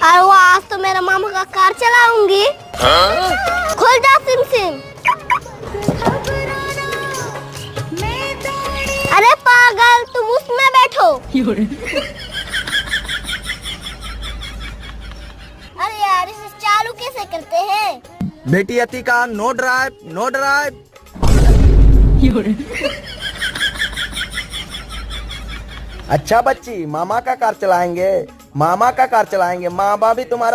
अरे वो आज तो मेरा मामा का कार चलाऊंगी। खुल जा सिम सिम। अरे पागल, तुम उसमें बैठो। अरे यार, इसे चालू कैसे करते हैं? बेटी Atika, no drive, no drive. अच्छा बच्ची, मामा का कार चलाएंगे, मामा का कार चलाएंगे। माँ बाप भी तुम्हारा